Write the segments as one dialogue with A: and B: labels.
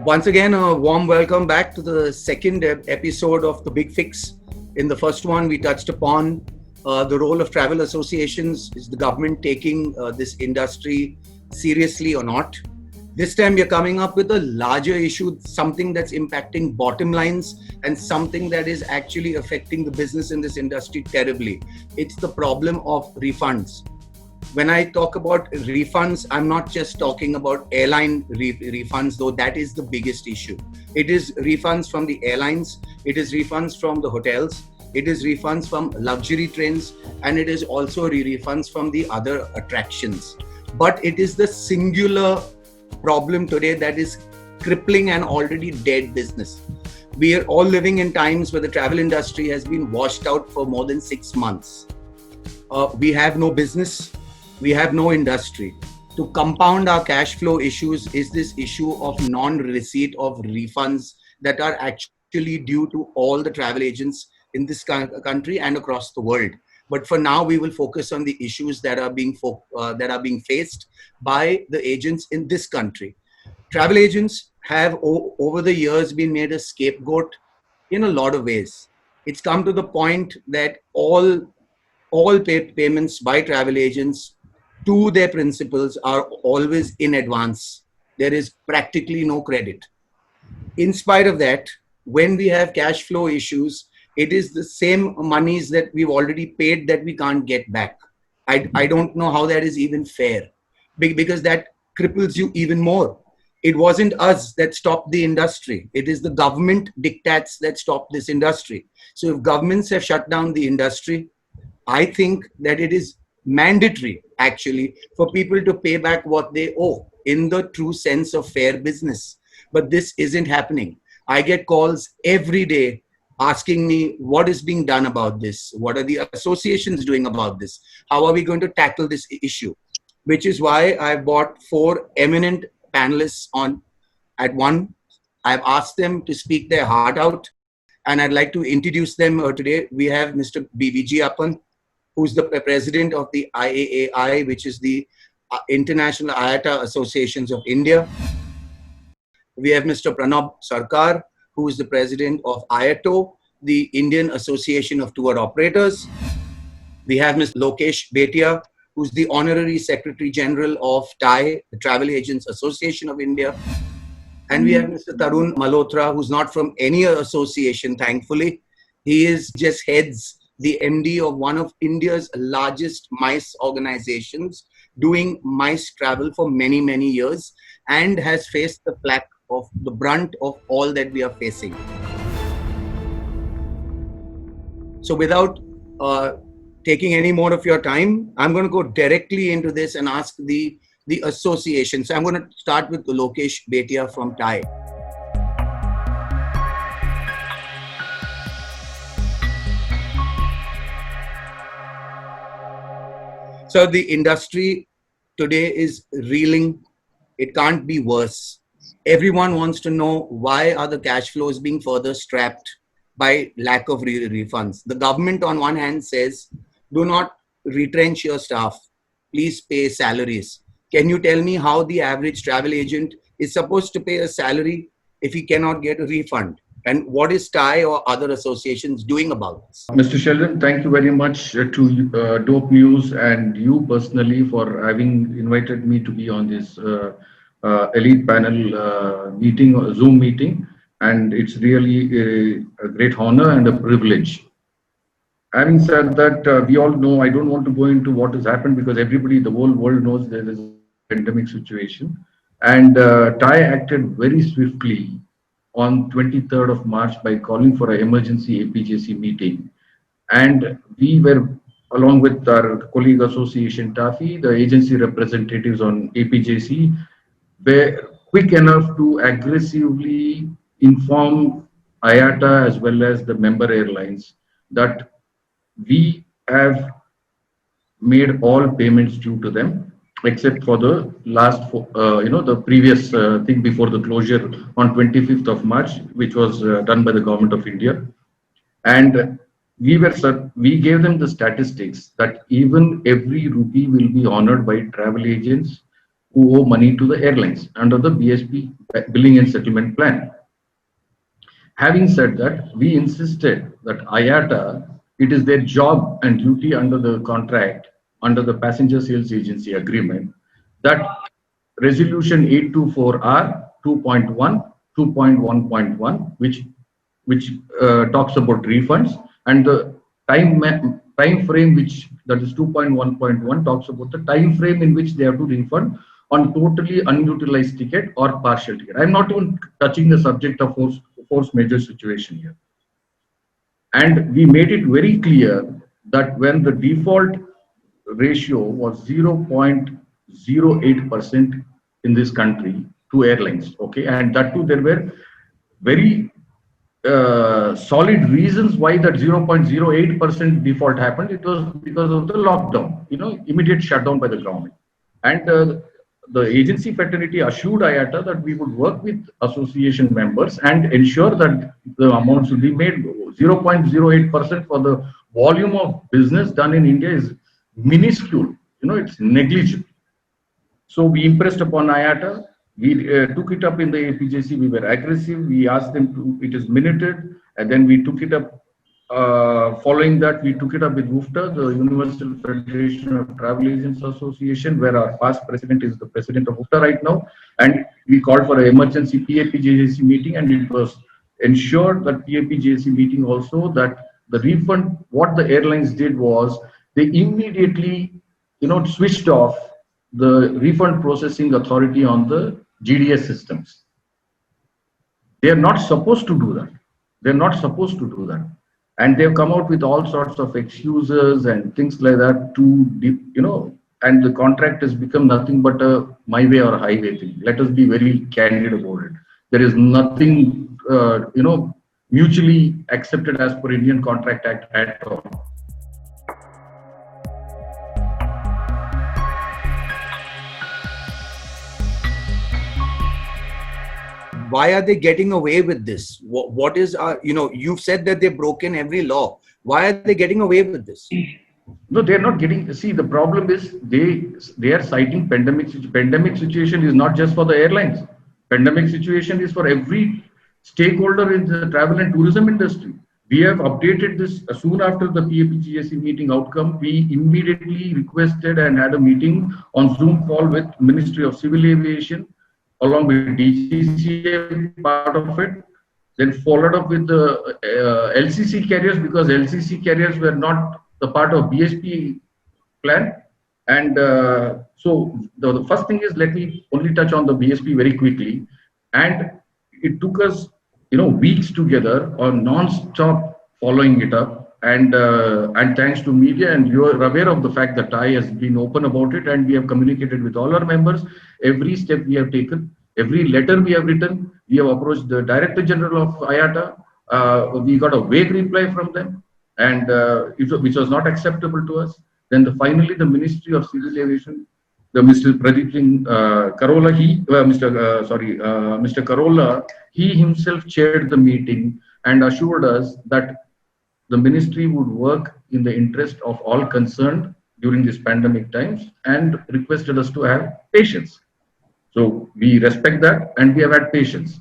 A: Once again, a warm welcome back to the second episode of The Big Fix. In the first one, we touched upon the role of travel associations. Is the government taking this industry seriously or not? This time, we're coming up with a larger issue, something that's impacting bottom lines and something that is actually affecting the business in this industry terribly. It's the problem of refunds. When I talk about refunds, I'm not just talking about airline refunds, though that is the biggest issue. It is refunds from the airlines, it is refunds from the hotels, it is refunds from luxury trains, and it is also refunds from the other attractions. But it is the singular problem today that is crippling an already dead business. We are all living in times where the travel industry has been washed out for more than 6 months. We have no business. We have no industry. To compound our cash flow issues is this issue of non-receipt of refunds that are actually due to all the travel agents in this country and across the world. But for now, we will focus on the issues that are being faced by the agents in this country. Travel agents have over the years been made a scapegoat in a lot of ways. It's come to the point that all payments by travel agents to their principals are always in advance. There is practically no credit. In spite of that, when we have cash flow issues, it is the same monies that we've already paid that we can't get back. I don't know how that is even fair, because that cripples you even more. It wasn't us that stopped the industry. It is the government diktats that stopped this industry. So if governments have shut down the industry, I think that it is mandatory actually for people to pay back what they owe in the true sense of fair business. But this isn't happening. I get calls every day asking me what is being done about this, what are the associations doing about this, how are we going to tackle this issue, which is why I brought 4 eminent panelists on at one. I've asked them to speak their heart out, and I'd like to introduce them today. We have Mr. B.V.G. Appan, who's the president of the IAAI, which is the International IATA Associations of India. We have Mr. Pranab Sarkar, who is the president of IATO, the Indian Association of Tour Operators. We have Mr. Lokesh Bhatia, who's the honorary secretary general of TAI, the Travel Agents Association of India. And we have Mr. Tarun Malhotra, who's not from any association, thankfully. He is just heads the MD of one of India's largest MICE organizations, doing MICE travel for many, many years, and has faced the brunt of all that we are facing. So without taking any more of your time, I'm going to go directly into this and ask the association. So I'm going to start with Lokesh Bhatia from TAI. So the industry today is reeling. It can't be worse. Everyone wants to know, why are the cash flows being further strapped by lack of refunds? The government on one hand says, do not retrench your staff. Please pay salaries. Can you tell me how the average travel agent is supposed to pay a salary if he cannot get a refund? And what is TAI or other associations doing about this?
B: Mr. Sheldon, thank you very much to Dope News and you personally for having invited me to be on this elite panel meeting, or Zoom meeting. And it's really a great honor and a privilege. Having said that, we all know, I don't want to go into what has happened because everybody, the whole world knows there is a pandemic situation. And TAI acted very swiftly on 23rd of March by calling for an emergency APJC meeting. And we were, along with our colleague association TAFI, the agency representatives on APJC, were quick enough to aggressively inform IATA as well as the member airlines that we have made all payments due to them, except for the last, the previous thing before the closure on 25th of March, which was done by the Government of India. And we gave them the statistics that even every rupee will be honored by travel agents who owe money to the airlines under the BSP billing and settlement plan. Having said that, we insisted that IATA, it is their job and duty under the contract, under the passenger sales agency agreement, that resolution 824R 2.1, 2.1.1, which talks about refunds, and the time frame which, that is 2.1.1, talks about the time frame in which they have to refund on totally unutilized ticket or partial ticket. I'm not even touching the subject of force majeure situation here. And we made it very clear that when the default ratio was 0.08% in this country to airlines, okay, and that too there were very solid reasons why that 0.08% default happened. It was because of the lockdown, immediate shutdown by the government. And the agency fraternity assured IATA that we would work with association members and ensure that the amounts will be made. 0.08% for the volume of business done in India is minuscule, it's negligible. So we impressed upon IATA. We took it up in the APJC. We were aggressive. We asked them to, it is minuted, and then we took it up. Following that, we took it up with UFTA, the Universal Federation of Travel Agents Association, where our past president is the president of UFTA right now. And we called for an emergency PAPJC meeting, and it was ensured that PAPJC meeting also that the refund, what the airlines did was they immediately, switched off the refund processing authority on the GDS systems. They are not supposed to do that. They're not supposed to do that. And they've come out with all sorts of excuses and things like that to, and the contract has become nothing but a my way or highway thing. Let us be very candid about it. There is nothing, mutually accepted as per Indian Contract Act at all.
A: Why are they getting away with this? What is you've said that they've broken every law. Why are they getting away with this?
B: No, they're not getting. See, the problem is they are citing pandemic. Pandemic situation is not just for the airlines. Pandemic situation is for every stakeholder in the travel and tourism industry. We have updated this soon after the PAPJC meeting outcome. We immediately requested and had a meeting on Zoom call with Ministry of Civil Aviation, along with DGCA, part of it, then followed up with the LCC carriers, because LCC carriers were not the part of BSP plan. And so the first thing is, let me only touch on the BSP very quickly. And it took us, weeks together on non-stop following it up. And thanks to media, and you are aware of the fact that TAI has been open about it, and we have communicated with all our members. Every step we have taken, every letter we have written, we have approached the Director General of IATA. We got a vague reply from them, and which was not acceptable to us. Then finally, the Ministry of Civil Aviation, the Mr. Pradeep Singh Karola, Mr. Karola, he himself chaired the meeting and assured us that the ministry would work in the interest of all concerned during these pandemic times, and requested us to have patience. So we respect that, and we have had patience.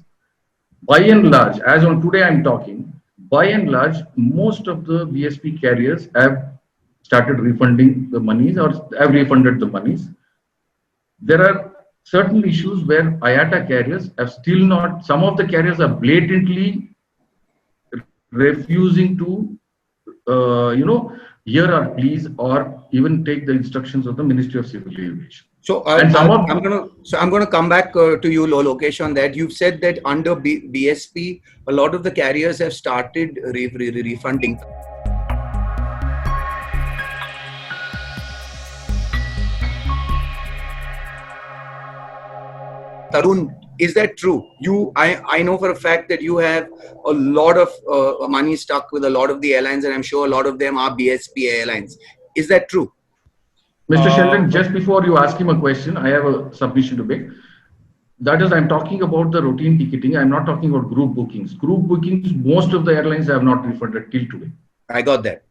B: By and large, as on today I'm talking, by and large, most of the BSP carriers have started refunding the monies or have refunded the monies. There are certain issues where IATA carriers have still not, some of the carriers are blatantly refusing to, hear our pleas or even take the instructions of the Ministry of Civil Aviation.
A: So I'm going to come back to you, Lokesh, on that. You've said that under BSP, a lot of the carriers have started refunding. Tarun, is that true? I know for a fact that you have a lot of money stuck with a lot of the airlines, and I'm sure a lot of them are BSP airlines. Is that true?
B: Mr. Sheldon, just before you ask him a question, I have a submission to make. That is, I'm talking about the routine ticketing. I'm not talking about group bookings. Group bookings, most of the airlines have not refunded till today.
A: I got that.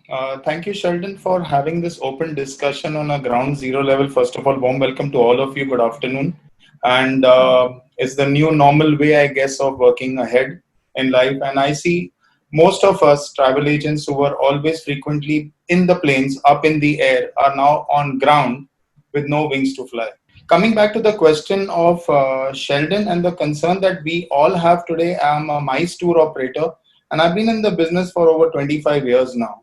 C: Thank you, Sheldon, for having this open discussion on a ground zero level. First of all, warm welcome to all of you. Good afternoon. And it's the new normal way, I guess, of working ahead in life. And I see most of us travel agents who were always frequently in the planes, up in the air, are now on ground with no wings to fly. Coming back to the question of Sheldon and the concern that we all have today, I'm a MICE tour operator and I've been in the business for over 25 years now.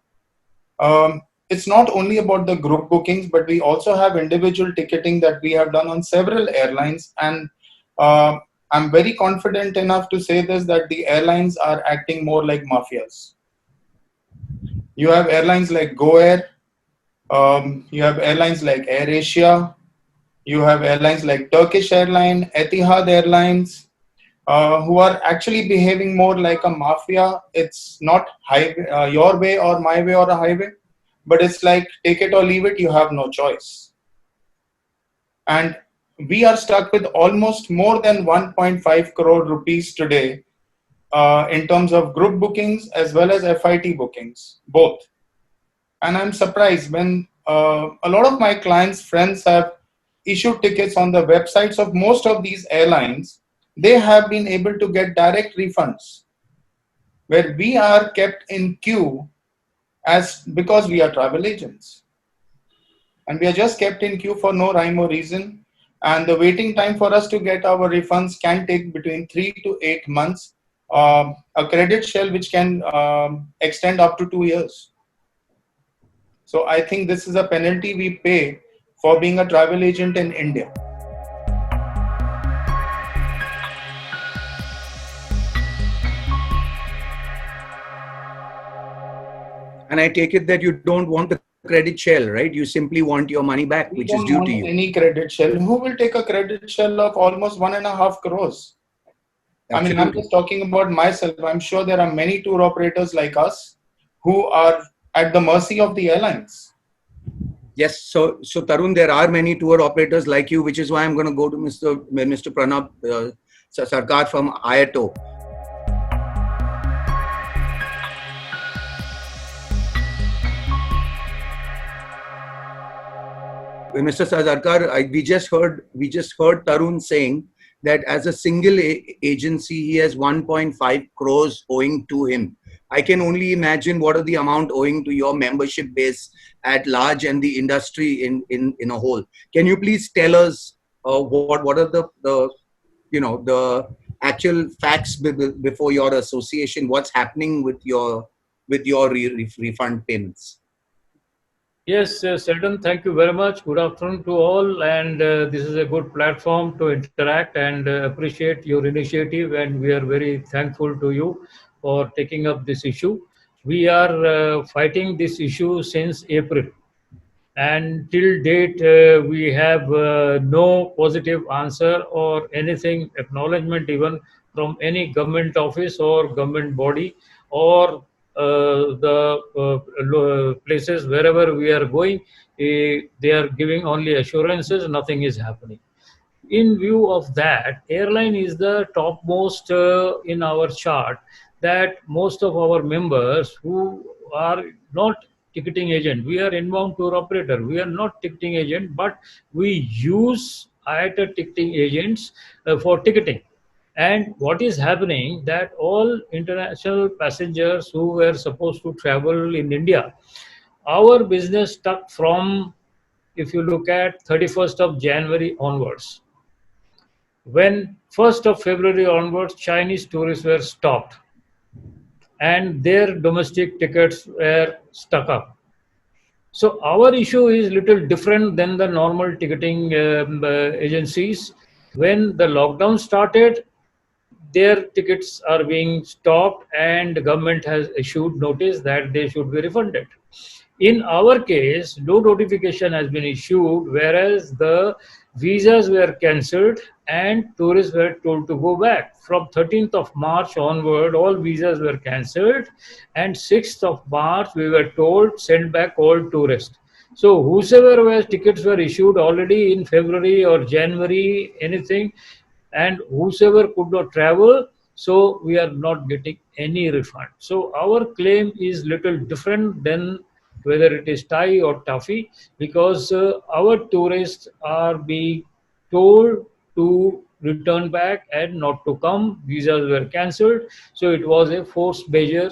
C: It's not only about the group bookings, but we also have individual ticketing that we have done on several airlines. And uh, I'm very confident enough to say this that the airlines are acting more like mafias. You have airlines like GoAir, you have airlines like AirAsia, you have airlines like Turkish Airline, Etihad Airlines, who are actually behaving more like a mafia. It's not highway, your way or my way or a highway, but it's like take it or leave it, you have no choice. And we are stuck with almost more than 1.5 crore rupees today in terms of group bookings as well as FIT bookings, both. And I'm surprised when a lot of my clients' friends have issued tickets on the websites of most of these airlines, they have been able to get direct refunds where we are kept in queue as because we are travel agents. And we are just kept in queue for no rhyme or reason. And the waiting time for us to get our refunds can take between 3 to 8 months. A credit shell which can extend up to 2 years. So I think this is a penalty we pay for being a travel agent in India.
A: And I take it that you don't want the credit shell, right? You simply want your money back,
C: We
A: which is
C: don't
A: due to
C: want
A: you.
C: any credit shell. Who will take a credit shell of almost 1.5 crores? I mean, I'm
A: Absolutely.
C: just talking about myself. I'm sure there are many tour operators like us who are at the mercy of the airlines.
A: Yes. So Tarun, there are many tour operators like you, which is why I'm going to go to Mr. Pranab Sarkar from IATO. Mr. Sarkar, we just heard Tarun saying that as a single agency, he has 1.5 crores owing to him. I can only imagine what are the amount owing to your membership base at large and the industry in a whole. Can you please tell us what are the actual facts before your association? What's happening with your refund payments?
D: Yes, Sheldon, thank you very much. Good afternoon to all. And this is a good platform to interact and appreciate your initiative. And we are very thankful to you for taking up this issue. We are fighting this issue since April. And till date, we have no positive answer or anything, acknowledgement even from any government office or government body or the places wherever we are going. They are giving only assurances, nothing is happening. In view of that, airline is the topmost in our chart, that most of our members who are not ticketing agent, we are inbound tour operator, we are not ticketing agent, but we use IATA ticketing agents for ticketing. And what is happening, that all international passengers who were supposed to travel in India, our business stuck from, if you look at 31st of January onwards. When 1st of February onwards, Chinese tourists were stopped and their domestic tickets were stuck up. So our issue is little different than the normal ticketing agencies. When the lockdown started, their tickets are being stopped and the government has issued notice that they should be refunded. In our case, no notification has been issued, whereas the visas were cancelled and tourists were told to go back. From 13th of March onward, all visas were cancelled, and 6th of March, we were told send back all tourists. So whosoever was tickets were issued already in February or January, anything, and whosoever could not travel, so we are not getting any refund. So our claim is little different than whether it is Thai or Taffy, because our tourists are being told to return back and not to come. Visas were cancelled. So it was a force majeure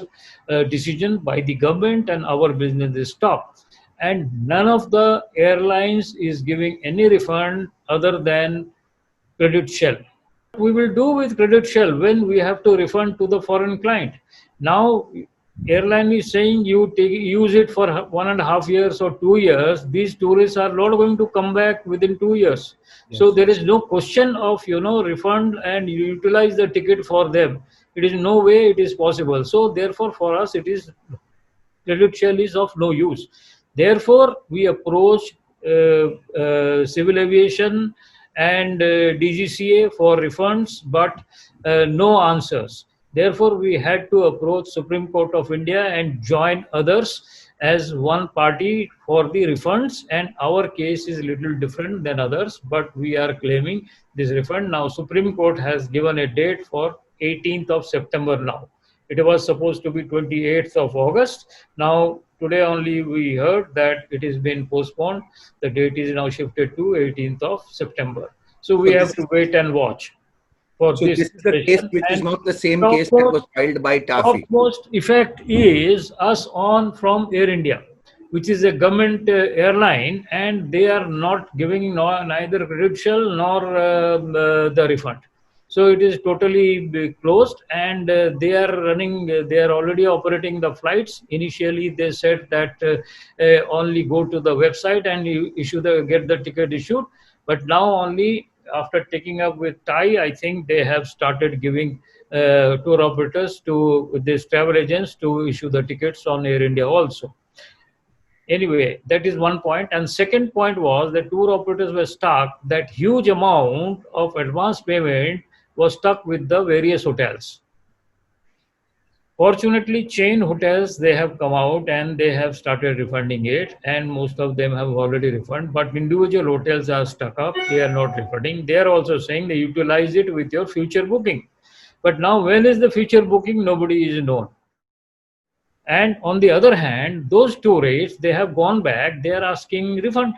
D: decision by the government, and our business is stopped. And none of the airlines is giving any refund other than Credit Shell. We will do with Credit Shell when we have to refund to the foreign client. Now, airline is saying you use it for 1.5 years or 2 years. These tourists are not going to come back within 2 years. Yes. So there is no question of refund and utilize the ticket for them. It is no way it is possible. So therefore, for us, it is Credit Shell is of no use. Therefore, we approach civil aviation and DGCA for refunds, but no answers. Therefore, we had to approach Supreme Court of India and join others as one party for the refunds. And our case is a little different than others, but we are claiming this refund. Now, Supreme Court has given a date for 18th of September now. It was supposed to be 28th of August. Now, today only we heard that it has been postponed. The date is now shifted to 18th of September. So we have to wait and watch for
A: so
D: this.
A: This is the case which is not the same case that was filed by Taffy.
D: Topmost effect is us on from Air India, which is a government airline, and they are not giving neither Credit Shell nor the refund. So it is totally closed, and they are running. They are already operating the flights. Initially, they said that only go to the website and you get the ticket issued. But now only after taking up with Thai, I think they have started giving tour operators to these travel agents to issue the tickets on Air India also. Anyway, that is one point. And second point was the tour operators were stuck. That huge amount of advance payment was stuck with the various hotels. Fortunately, chain hotels, they have come out and they have started refunding it, and most of them have already refunded, but individual hotels are stuck up. They are not refunding. They are also saying they utilize it with your future booking. But now when is the future booking? Nobody is known. And on the other hand, those tourists, they have gone back, they are asking refund.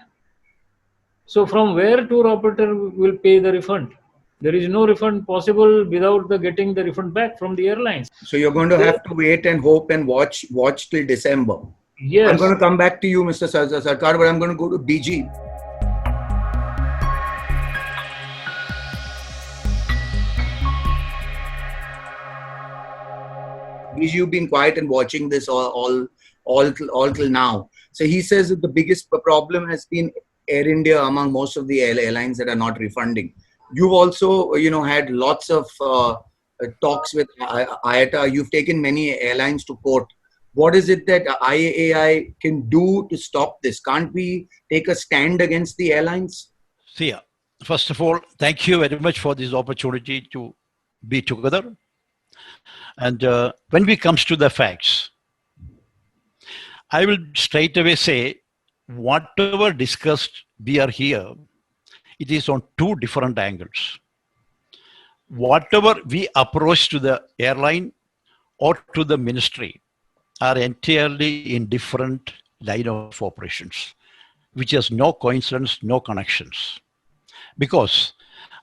D: So from where tour operator will pay the refund? There is no refund possible without getting the refund back from the airlines.
A: So you're going to have to wait and hope and watch till December.
D: Yes.
A: I'm going to come back to you, Mr. Sarkar, but I'm going to go to BG. BG, you've been quiet and watching this all till now. So he says that the biggest problem has been Air India among most of the airlines that are not refunding. You've also, had lots of talks with IATA. You've taken many airlines to court. What is it that IAI can do to stop this? Can't we take a stand against the airlines?
E: See, first of all, thank you very much for this opportunity to be together. And when we comes to the facts, I will straight away say, whatever discussed we are here, it is on two different angles. Whatever we approach to the airline or to the ministry are entirely in different line of operations, which has no coincidence, no connections. Because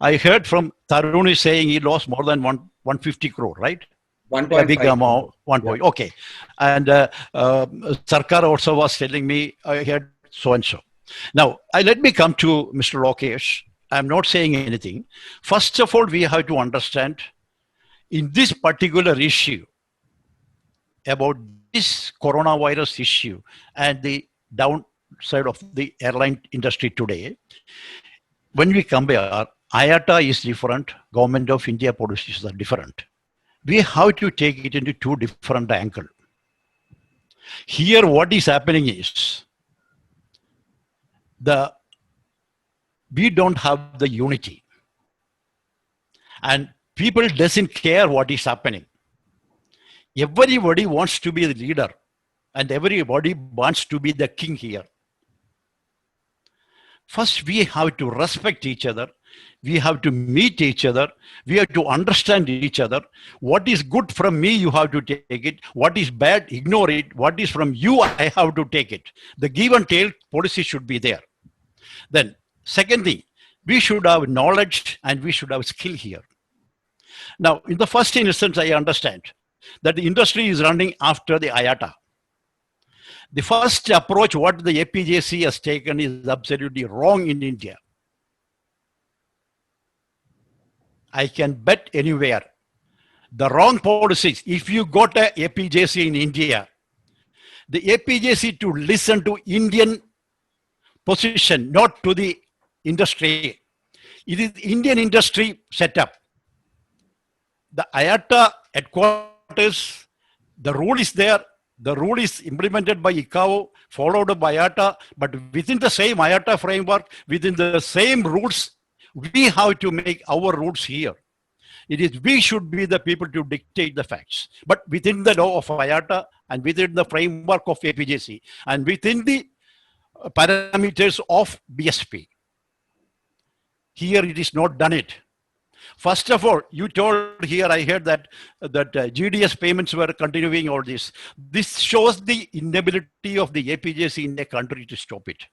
E: I heard from Tarun saying he lost more than 150 crore, right?
A: 1.5.
E: A big amount, 1 point. Okay. And Sarkar also was telling me I had so and so. Now, let me come to Mr. Lokesh. I'm not saying anything. First of all, we have to understand in this particular issue about this coronavirus issue and the downside of the airline industry today, when we compare, IATA is different, Government of India policies are different. We have to take it into two different angles. Here, what is happening is, we don't have the unity, and people doesn't care what is happening. Everybody wants to be the leader, and everybody wants to be the king here. First, we have to respect each other. We have to meet each other. We have to understand each other. What is good from me, you have to take it. What is bad, ignore it. What is from you, I have to take it. The give and take policy should be there. Then, second thing, we should have knowledge and we should have skill here. Now, in the first instance, I understand that the industry is running after the IATA. The first approach, what the APJC has taken, is absolutely wrong in India. I can bet anywhere. The wrong policies. If you got a APJC in India, the APJC to listen to Indian position, not to the industry. It is Indian industry setup. The IATA headquarters, the rule is there. The rule is implemented by ICAO, followed by IATA, but within the same IATA framework, within the same rules, we have to make our rules here. It is we should be the people to dictate the facts, but within the law of IATA and within the framework of APJC and within the parameters of BSP. Here it is not done it. First of all, you told here, I heard that GDS payments were continuing all this. This shows the inability of the APJC in the country to stop it.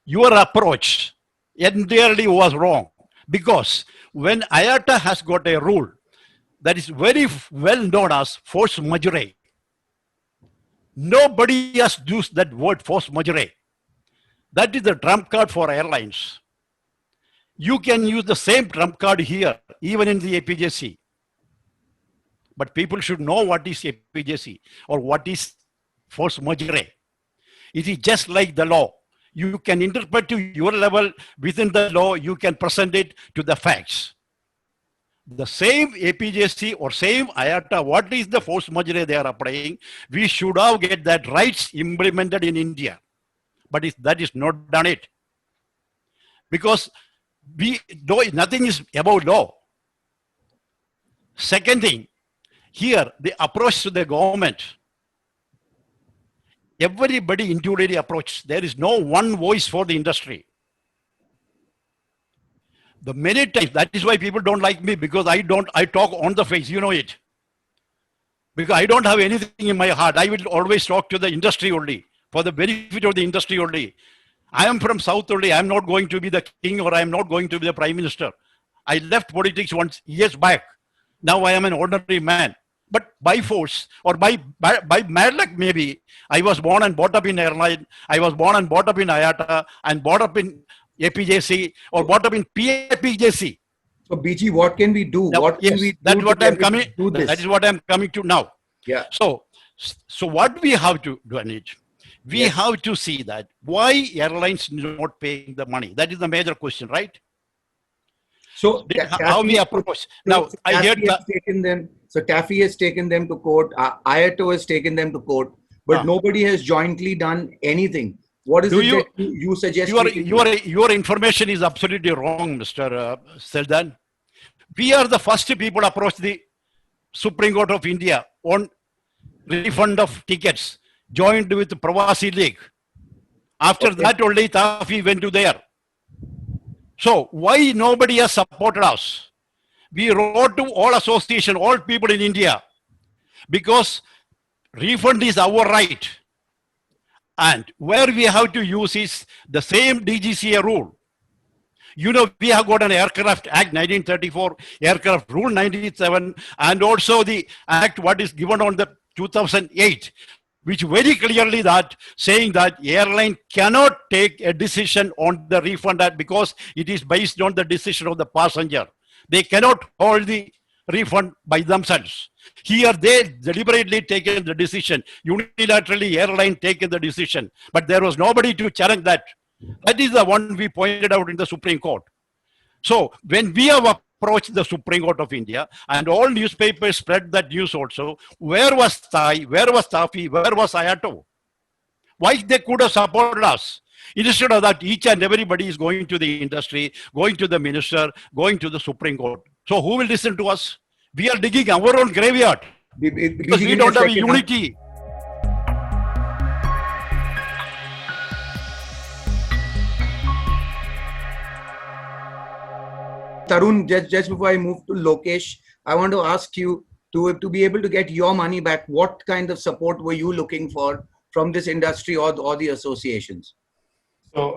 E: Your approach entirely was wrong, because when IATA has got a rule that is very well known as force majeure, nobody has used that word force majeure. That is the trump card for airlines. You can use the same trump card here, even in the APJC. But people should know what is APJC or what is force majeure. It is just like the law. You can interpret to your level within the law, you can present it to the facts. The same APJC or same IATA, what is the force majeure they are applying? We should have get that rights implemented in India. But that is not done it. Because nothing is about law. Second thing, here the approach to the government, everybody individually approach. There is no one voice for the industry. The many times, that is why people don't like me, because I talk on the face, you know it. Because I don't have anything in my heart. I will always talk to the industry only, for the benefit of the industry only. I am from South only. I am not going to be the king or I am not going to be the prime minister. I left politics once years back. Now I am an ordinary man. But by force or by mad luck maybe, I was born and brought up in airline. I was born and brought up in IATA and brought up in APJC or brought up in PAPJC.
A: So BG, what can we do?
E: Now,
A: what can
E: yes,
A: we do?
E: That's what I'm coming.
A: Do this?
E: That is what I'm coming to now.
A: Yeah.
E: So what we have to do on it? We have to see that why airlines not paying the money. That is the major question, right?
A: So
E: how we approach. Now, I heard that.
A: TAFE has taken them to court. IATA has taken them to court, but nobody has jointly done anything. What is it that you suggest?
E: Your information is absolutely wrong, Mr. Seldan. We are the first people approach the Supreme Court of India on refund of tickets, joined with the Pravasi League. After that only TAFE went to there. So why nobody has supported us? We wrote to all association, all people in India, because refund is our right. And where we have to use is the same DGCA rule. You know, we have got an Aircraft Act 1934, Aircraft Rule 97, and also the Act what is given on the 2008, which very clearly that saying that airline cannot take a decision on the refund because it is based on the decision of the passenger. They cannot hold the refund by themselves. Here they deliberately taken the decision, unilaterally airline taken the decision, but there was nobody to challenge that. That is the one we pointed out in the Supreme Court. So when we have approached the Supreme Court of India and all newspapers spread that news also, where was TAI, where was TAFE, where was IATA? Why they could have supported us? Instead of that, each and everybody is going to the industry, going to the minister, going to the Supreme Court. So who will listen to us? We are digging our own graveyard because we don't have unity.
A: Tarun, just before I move to Lokesh, I want to ask you to be able to get your money back. What kind of support were you looking for from this industry or the associations?
C: So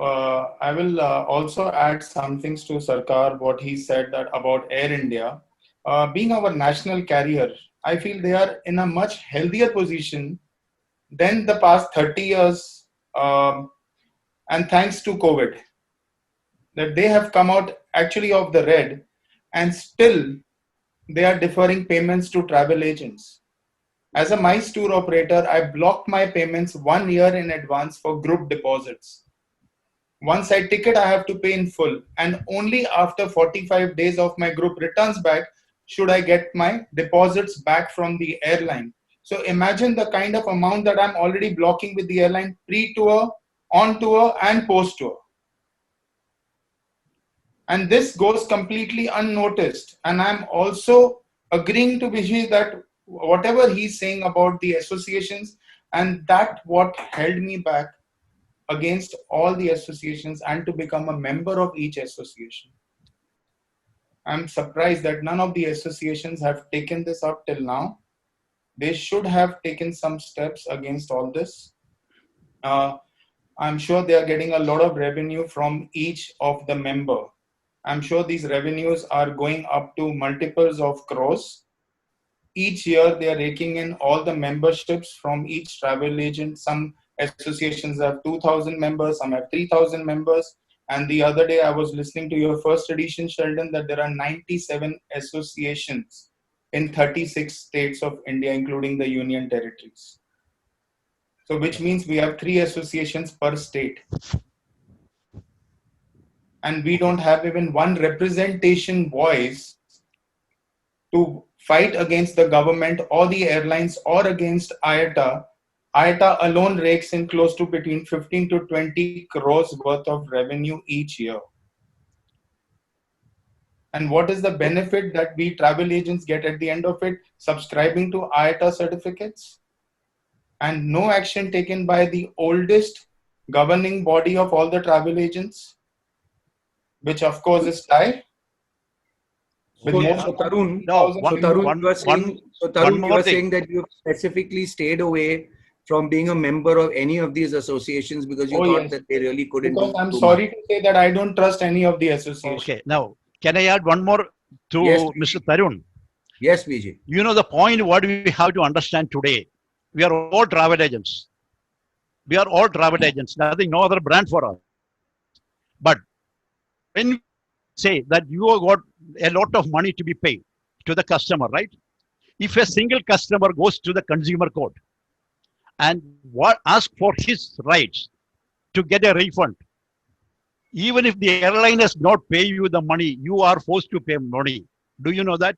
C: I will also add some things to Sarkar, what he said that about Air India. Being our national carrier, I feel they are in a much healthier position than the past 30 years. And thanks to COVID, that they have come out actually of the red, and still they are deferring payments to travel agents. As a MICE tour operator, I blocked my payments 1 year in advance for group deposits. Once I ticket, I have to pay in full, and only after 45 days of my group returns back should I get my deposits back from the airline. So imagine the kind of amount that I'm already blocking with the airline pre-tour, on tour, and post-tour. And this goes completely unnoticed. And I'm also agreeing to Vijay that whatever he's saying about the associations, and that what held me back against all the associations and to become a member of each association. I'm surprised that none of the associations have taken this up till now. They should have taken some steps against all this. I'm sure they are getting a lot of revenue from each of the member. I'm sure these revenues are going up to multiples of crores. Each year they are raking in all the memberships from each travel agent. Some associations have 2,000 members, some have 3,000 members. And the other day I was listening to your first edition, Sheldon, that there are 97 associations in 36 states of India, including the union territories. So which means we have 3 associations per state. And we don't have even one representation voice to fight against the government or the airlines or against IATA. IATA alone rakes in close to between 15 to 20 crores worth of revenue each year. And what is the benefit that we travel agents get at the end of it? Subscribing to IATA certificates, and no action taken by the oldest governing body of all the travel agents, which of course is TIE.
A: So Tarun,
E: No,
A: you were saying that you specifically stayed away from being a member of any of these associations because you thought that they really couldn't.
C: Because I'm sorry to say that I don't trust any of the associations.
E: Okay, now can I add one more to
A: Yes,
E: Mr. Tarun?
A: Yes, Vijay.
E: You know the point what we have to understand today. We are all travel agents. We are all travel agents. Nothing, no other brand for us. But when we say that you have got a lot of money to be paid to the customer, right? If a single customer goes to the consumer court and ask for his rights to get a refund, even if the airline has not paid you the money, you are forced to pay money. Do you know that?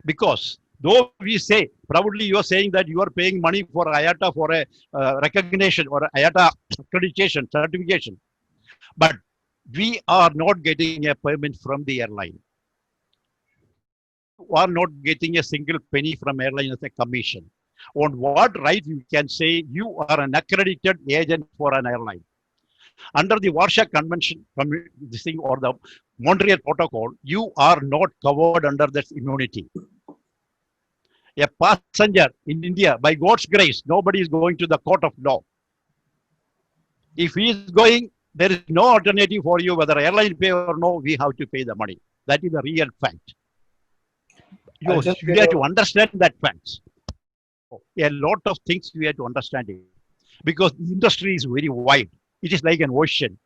E: Because though we say proudly, you are saying that you are paying money for IATA for a recognition or IATA accreditation certification, but we are not getting a payment from the airline. You are not getting a single penny from airline as a commission. On what right you can say you are an accredited agent for an airline? Under the Warsaw Convention, this thing or the Montreal Protocol, you are not covered under this immunity. A passenger in India, by God's grace, nobody is going to the court of law. If he is going, there is no alternative for you, whether airline pay or no, we have to pay the money. That is the real fact. You have to understand that fact. A lot of things we have to understand it. Because the industry is very wide. It is like an ocean.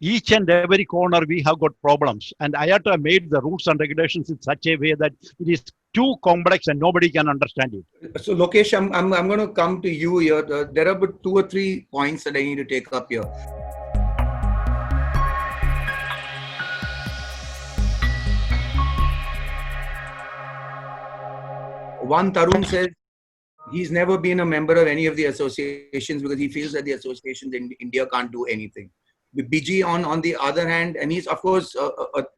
E: Each and every corner we have got problems. And IATA made the rules and regulations in such a way that it is too complex and nobody can understand it.
A: So Lokesh, I'm going to come to you here. There are but 2 or 3 points that I need to take up here. One, Tarun says he's never been a member of any of the associations because he feels that the associations in India can't do anything. BG on the other hand, and he's of course,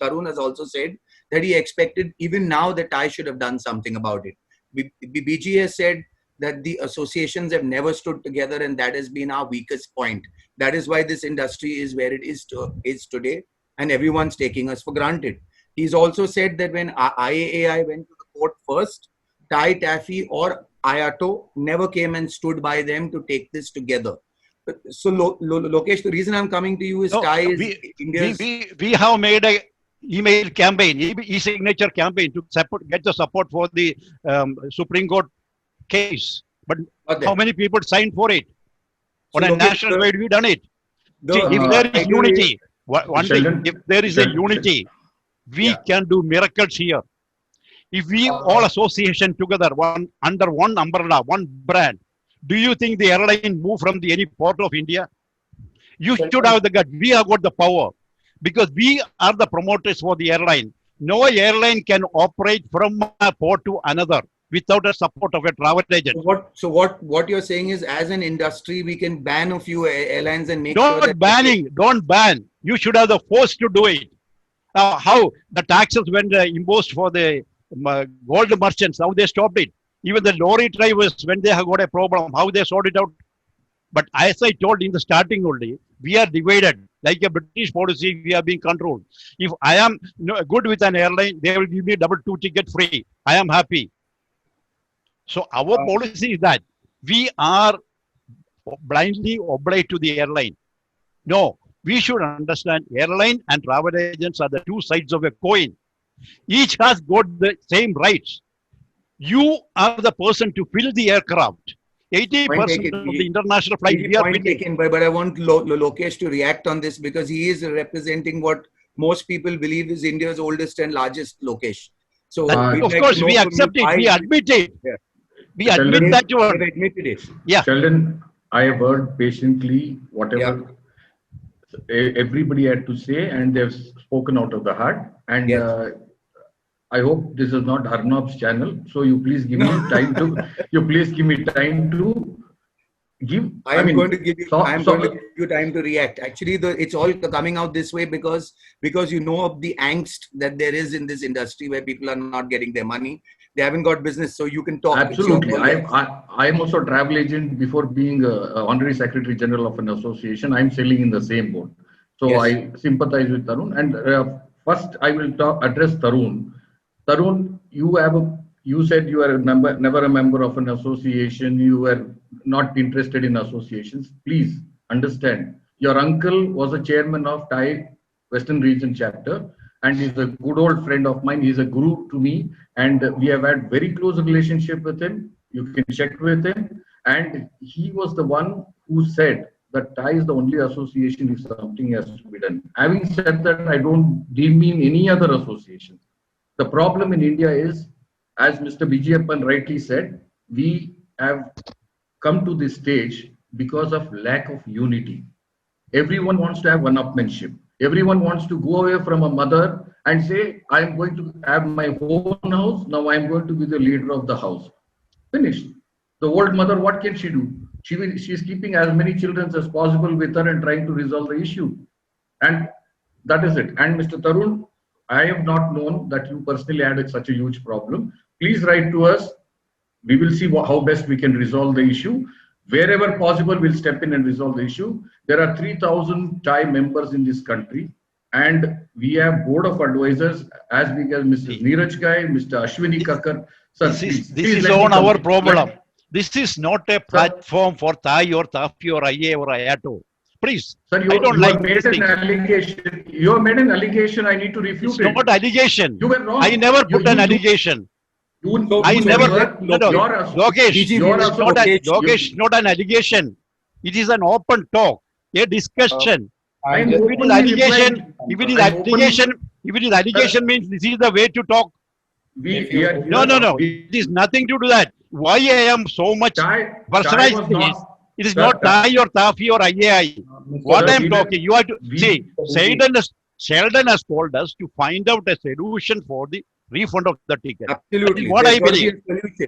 A: Tarun has also said that he expected even now that I should have done something about it. BG has said that the associations have never stood together and that has been our weakest point. That is why this industry is where it is today. and everyone's taking us for granted. He's also said that when IAI went to the court first, Thai Taffy or IATO never came and stood by them to take this together. So, Lokesh, the reason I'm coming to you is
E: No,
A: Thai is
E: we,
A: India's.
E: we have made a email campaign, e-signature campaign to get the support for the Supreme Court case. But how many people signed for it? On
A: So
E: a
A: Lokesh,
E: national way, we done it. See, if
B: the
E: there is
A: idea
E: unity, one thing,
B: Sheldon,
E: if there is a
B: Sheldon,
E: unity, we
A: Yeah.
E: can do miracles here. If we all association together, under one umbrella, one brand, do you think the airline move from any port of India? You should have the gut. We have got the power because we are the promoters for the airline. No airline can operate from a port to another without the support of a travel agent.
A: So what you're saying is, as an industry, we can ban a few airlines and make sure that
E: Don't ban. You should have the force to do it. How the taxes when imposed for the gold merchants, how they stopped it. Even the lorry drivers, when they have got a problem, how they sort it out. But as I told in the starting only, we are divided. Like a British policy, we are being controlled. If I am good with an airline, they will give me double 2 ticket free. I am happy. So our policy is that we are blindly obliged to the airline. No, we should understand airline and travel agents are the two sides of a coin. Each has got the same rights. You are the person to fill the aircraft. 80% of the international flight we are
A: taken, but I want Lokesh to react on this because he is representing what most people believe is India's oldest and largest, Lokesh. So
E: of course, we accept it. We admit it.
A: Yeah.
E: We admit that you are.
A: Admitted it.
E: Yeah.
B: Sheldon, I have heard patiently whatever everybody had to say, and they've spoken out of the heart. And I hope this is not Arnab's channel. So you please give me time to. You please give me time to give.
A: I'm going to give you time to react. Actually, it's all coming out this way because you know of the angst that there is in this industry where people are not getting their money. They haven't got business, so you can talk.
B: Absolutely. I'm also a travel agent before being honorary secretary general of an association. I'm sailing in the same boat. So I sympathize with Tarun. And first, I will address Tarun. Tarun, you said you are never a member of an association. You were not interested in associations. Please understand. Your uncle was a chairman of Thai Western Region chapter. And he's a good old friend of mine. He's a guru to me. And we have had very close relationship with him. You can check with him. And he was the one who said that Thai is the only association if something has to be done. Having said that, I don't demean any other association. The problem in India is, as Mr. Bijayappan rightly said, we have come to this stage because of lack of unity. Everyone wants to have one-upmanship. Everyone wants to go away from a mother and say, I'm going to have my own house. Now I'm going to be the leader of the house. Finished. The old mother, what can she do? She's keeping as many children as possible with her and trying to resolve the issue. And that is it. And Mr. Tarun, I have not known that you personally had such a huge problem. Please write to us. We will see how best we can resolve the issue. Wherever possible, we'll step in and resolve the issue. There are 3,000 Thai members in this country, and we have board of advisors as big as Mr. Neeraj Gai, Mr. Ashwini Kakkar. Sir,
E: this is on our problem. This is not a platform for Thai or Tafi or IA or IATO. Please,
B: sir,
E: I don't like
B: made an allegation. You have made an allegation. I need to refute it.
E: It's not allegation.
B: You were wrong.
E: I never put an allegation. Lokesh, not an allegation. It is an open talk, a discussion. If it is allegation means this is the way to talk. No. It is nothing to do that. Why I am so much personalized this? It is not Thai or Tafi or IAI. What I am talking, you have to see. Sheldon has told us to find out a solution for the refund of the ticket.
A: Absolutely.
E: What I believe.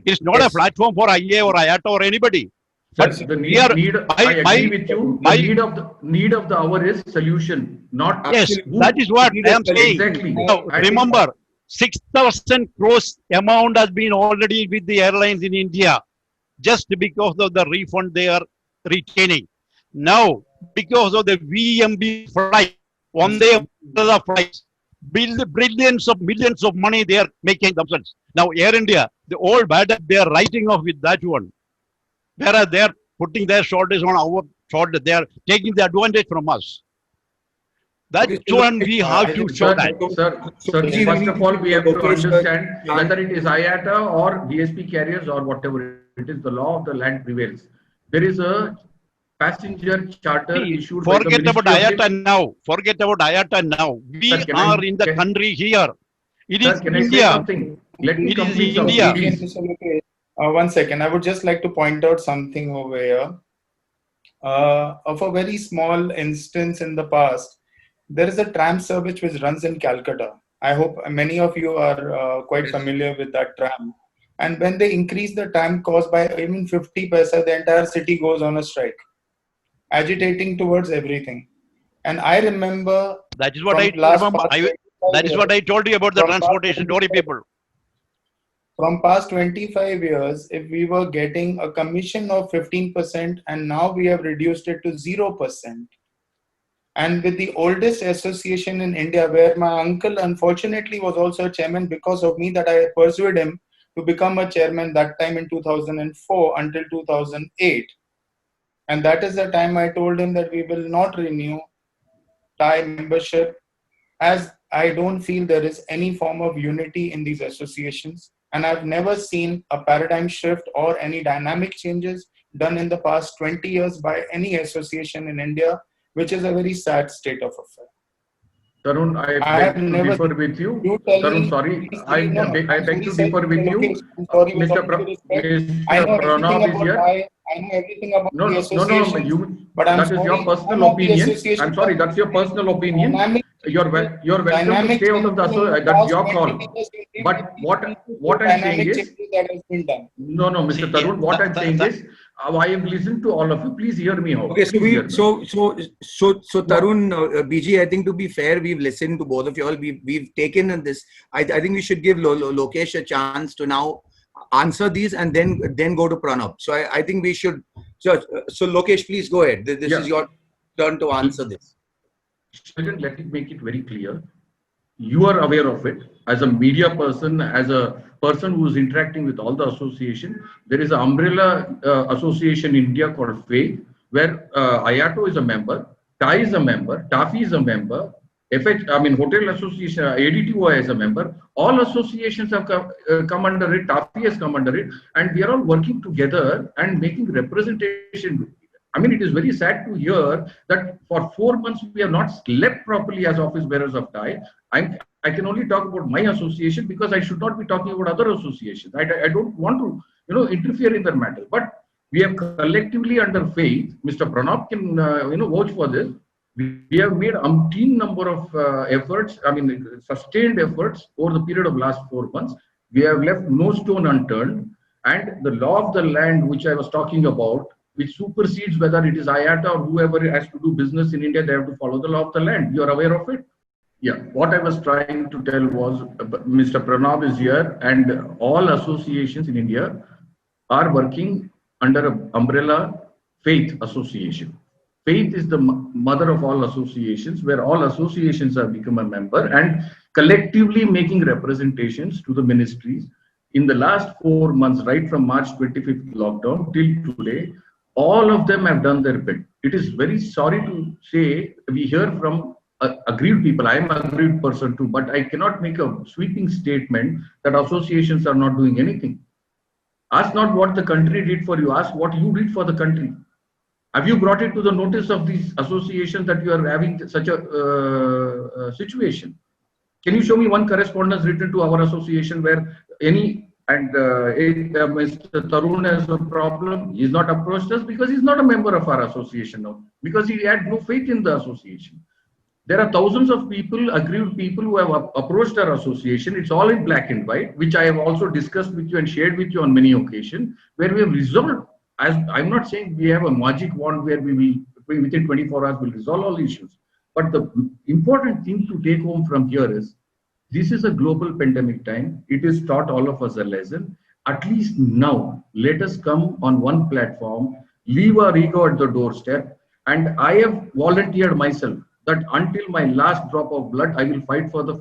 E: It's not a platform for IA or IATA or anybody.
B: But I agree with you. The need of the hour is solution, not.
E: Yes, that is what I am saying.
B: Exactly.
E: Now, remember, 6,000 crores amount has been already with the airlines in India, just because of the refund they are retaining. Now, because of the VMB flight, on the umbrella price. Billions of millions of money they are making themselves. Now Air India, the old bad they are writing off with that one. Whereas they are putting their shoulders on our shoulder. They are taking the advantage from us. That's
A: Okay, so
E: one we have to show that.
B: Sir,
A: Ji,
B: first of all, we have to
A: Lokesh,
B: understand
A: yeah.
B: whether it is IATA or DSP carriers or whatever it is, the law of the land prevails. There is a passenger charter issued by the
E: Forget about
B: Ministry of
E: IATA now. Forget about IATA now. We
B: Sir,
E: are in the country here. It
B: Sir,
E: is
B: can I say
E: India.
B: something? Let me
E: It is
B: complete
E: India.
B: something, please.
C: One second. I would just like to point out something over here. Of a very small instance in the past, there is a tram service which runs in Calcutta. I hope many of you are quite familiar with that tram. And when they increase the tram cost by even 50 paisa, the entire city goes on a strike, agitating towards everything. And I remember
E: That is what
C: from
E: I
C: last
E: remember.
C: past 25
E: That is what I told you about the
C: From past
E: transportation lorry
C: 25
E: people.
C: From past 25 years, if we were getting a commission of 15% and now we have reduced it to 0%. And with the oldest association in India, where my uncle unfortunately was also a chairman because of me, that I persuaded him to become a chairman that time in 2004 until 2008. And that is the time I told him that we will not renew TIE membership, as I don't feel there is any form of unity in these associations. And I've never seen a paradigm shift or any dynamic changes done in the past 20 years by any association in India, which is a very sad state of affairs.
B: Tarun, I beg to differ with you. Tarun, sorry, I beg to differ with you. Mr. Pranab is here.
C: I know everything about
B: No,
C: the
B: no,
C: association, but I'm
B: that is your personal opinion. I'm sorry, that's your personal opinion. You're welcome to stay out of the association. That's your call. But what I'm saying is, no, Mr. Tarun, what I'm saying is, I have listened to all of you. Please hear me out.
A: Okay, so Tarun, BG, I think to be fair, we've listened to both of you all. We've taken this. I think we should give Lokesh a chance to now answer these and then go to Pranab. So I think we should. So Lokesh, please go ahead. This is your turn to answer this.
B: Let me make it very clear. You are aware of it as a media person, as a person who is interacting with all the association. There is an umbrella association in India called FAITH, where IATO is a member, TAI is a member, TAFI is a member, Hotel Association, ADTOI is a member. All associations have come under it, TAFI has come under it, and we are all working together and making representation. I mean, it is very sad to hear that for 4 months we have not slept properly as office bearers of TAI. I can only talk about my association because I should not be talking about other associations. I don't want to, interfere in that matter. But we have collectively under FAITH, Mr. Pranab can, vouch for this. We have made umpteen number of efforts, sustained efforts over the period of last 4 months. We have left no stone unturned. And the law of the land, which I was talking about, which supersedes whether it is IATA or whoever has to do business in India, they have to follow the law of the land. You are aware of it? Yeah. What I was trying to tell was, Mr. Pranab is here, and all associations in India are working under an umbrella FAITH association. FAITH is the mother of all associations, where all associations have become a member and collectively making representations to the ministries. In the last 4 months, right from March 25th lockdown till today, all of them have done their bit. It is very sorry to say, we hear from aggrieved people. I am an aggrieved person too, but I cannot make a sweeping statement that associations are not doing anything. Ask not what the country did for you, ask what you did for the country. Have you brought it to the notice of these associations that you are having such a situation? Can you show me one correspondence written to our association where Mr. Tarun has a problem? He's not approached us because he's not a member of our association now, because he had no faith in the association. There are thousands of people, aggrieved people, who have approached our association. It's all in black and white, which I have also discussed with you and shared with you on many occasions, where we have resolved. I'm not saying we have a magic wand where we will, within 24 hours, will resolve all issues. But the important thing to take home from here is, this is a global pandemic time. It has taught all of us a lesson. At least now, let us come on one platform, leave our ego at the doorstep. And I have volunteered myself. that until my last drop of blood, I will fight for the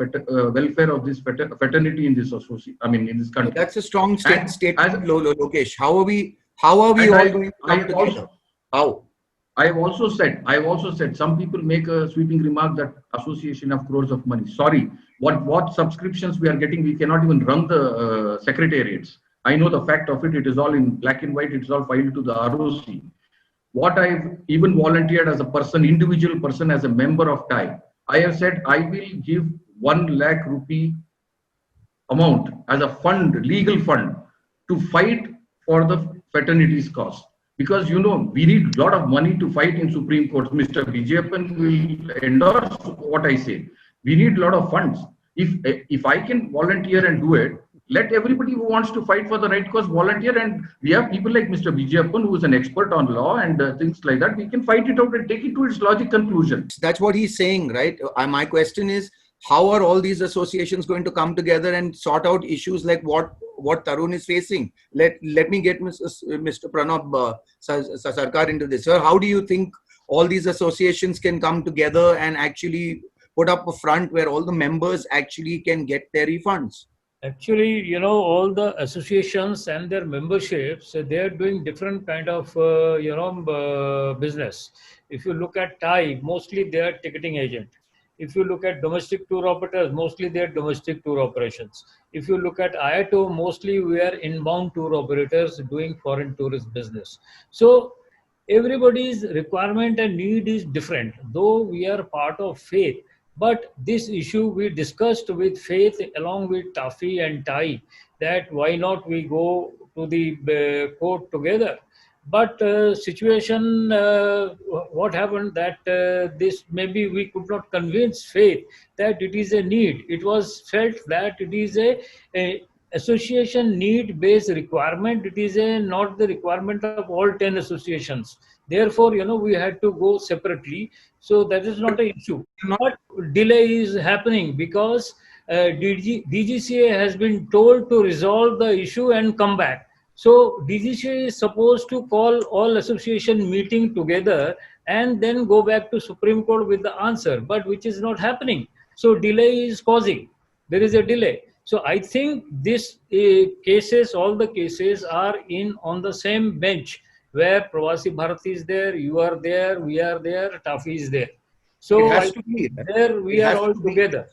B: welfare of this fraternity in this association. I mean, in this country.
A: That's a strong
B: And
A: statement,
B: as-
A: Lokesh. How are we all
B: And
A: going to
B: I
A: come together? How?
B: I've also said, some people make a sweeping remark that association of crores of money. Sorry, what subscriptions we are getting, we cannot even run the secretariats. I know the fact of it. It is all in black and white. It's all filed to the ROC. What I've even volunteered as a person, individual person, as a member of TIE, I have said I will give 1 lakh rupee amount as a fund, legal fund, to fight for the fraternity's cause. Because we need a lot of money to fight in Supreme Court. Mr. Bijapan will endorse what I say. We need a lot of funds. If I can volunteer and do it, let everybody who wants to fight for the right cause volunteer. And we have people like Mr. Bijapan, who is an expert on law and things like that. We can fight it out and take it to its logic conclusion.
A: That's what he's saying, right? My question is, how are all these associations going to come together and sort out issues like what Tarun is facing? Let me get Mr. Pranab Sarkar into this. Sir, how do you think all these associations can come together and actually put up a front where all the members actually can get their refunds?
D: Actually, all the associations and their memberships, they are doing different kind of, business. If you look at TIE, mostly they are ticketing agent. If you look at domestic tour operators, mostly they are domestic tour operations. If you look at IATO, mostly we are inbound tour operators doing foreign tourist business. So everybody's requirement and need is different, though we are part of faith. But this issue we discussed with faith along with TAFI and TIE, that why not we go to the court together. But situation, what happened that this maybe we could not convince faith that it is a need. It was felt that it is a association need based requirement. It is not the requirement of all 10 associations. Therefore, we had to go separately. So that is not an issue. But delay is happening because DGCA has been told to resolve the issue and come back. So DGCA is supposed to call all association meeting together and then go back to Supreme Court with the answer, but which is not happening. So delay is causing. There is a delay. So I think this cases, all the cases are on the same bench where Pravasi Bharati is there, you are there, we are there, TAFI is there. So
A: It has to be.
D: there we are all together.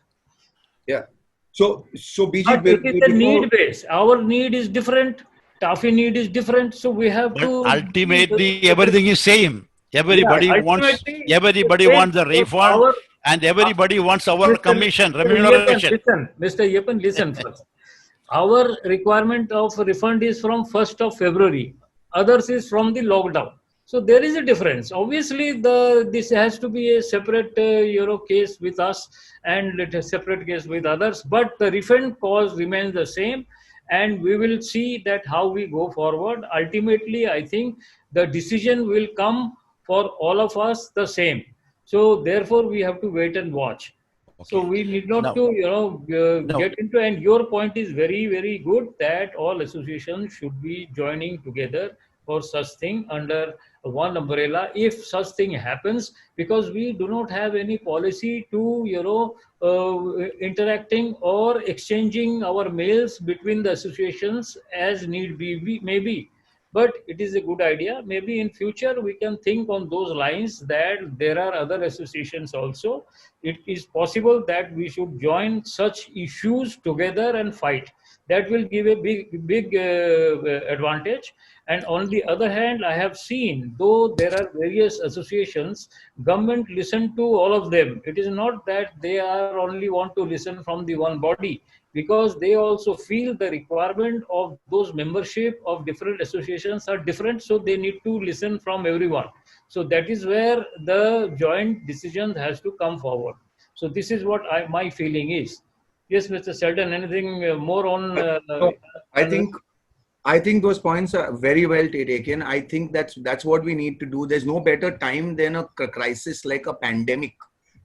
A: Yeah. So BG,
D: But it is a need base. Our need is different. TAFI need is different. So we have to.
E: Ultimately, everything is same. Everybody wants the refund, and everybody wants our commission, remuneration.
D: Mr. Yepan, listen first. Our requirement of refund is from 1st of February. Others is from the lockdown. So there is a difference. Obviously, this has to be a separate case with us and a separate case with others. But the refund cause remains the same, and we will see that how we go forward. Ultimately, I think the decision will come for all of us the same. So therefore, we have to wait and watch. Okay. So we need not get into. And your point is very, very good that all associations should be joining together for such thing under one umbrella if such thing happens, because we do not have any policy to interacting or exchanging our mails between the associations as need be maybe. But it is a good idea. Maybe in future we can think on those lines that there are other associations also. It is possible that we should join such issues together and fight. That will give a big advantage. And on the other hand, I have seen, though there are various associations, government listen to all of them. It is not that they are only want to listen from the one body, because they also feel the requirement of those membership of different associations are different. So they need to listen from everyone. So that is where the joint decision has to come forward. So this is what my feeling is. Yes, Mr. Selden, anything more on?
A: I think those points are very well taken. I think that's what we need to do. There's no better time than a crisis like a pandemic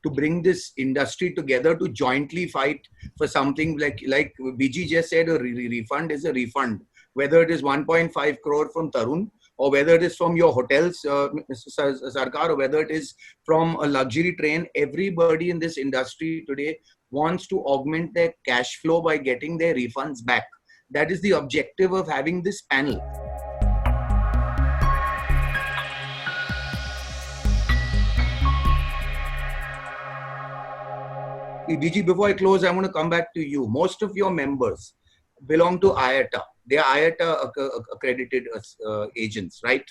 A: to bring this industry together to jointly fight for something like BG just said, a refund is a refund. whether it is 1.5 crore from Tarun, or whether it is from your hotels, Mr. Sarkar, or whether it is from a luxury train, everybody in this industry today wants to augment their cash flow by getting their refunds back. That is the objective of having this panel. DG, before I close, I want to come back to you. Most of your members belong to IATA. They are IATA accredited agents, right?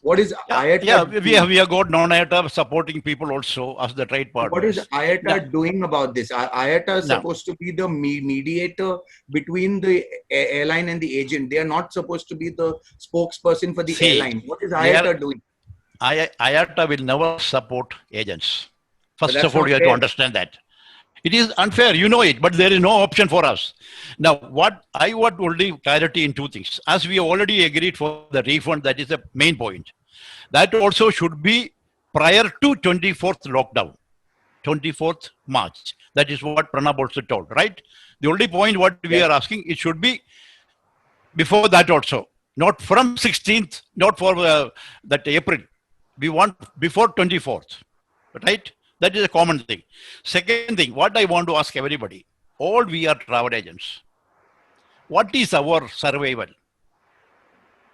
A: What is IATA?
E: Yeah, we have got non-IATA supporting people also as the trade partners.
A: What is IATA doing about this? IATA is supposed to be the mediator between the airline and the agent. They are not supposed to be the spokesperson for the airline. What is IATA doing?
E: IATA will never support agents. First of all, you have to understand that. It is unfair, you know it, but there is no option for us. Now, what I want only clarity in two things. As we already agreed for the refund, that is the main point. That also should be prior to 24th lockdown, 24th March. That is what Pranab also told, right? The only point what we are asking, it should be before that also. Not from 16th, not for that April. We want before 24th, right? That is a common thing. Second thing, what I want to ask everybody, all we are travel agents. What is our survival?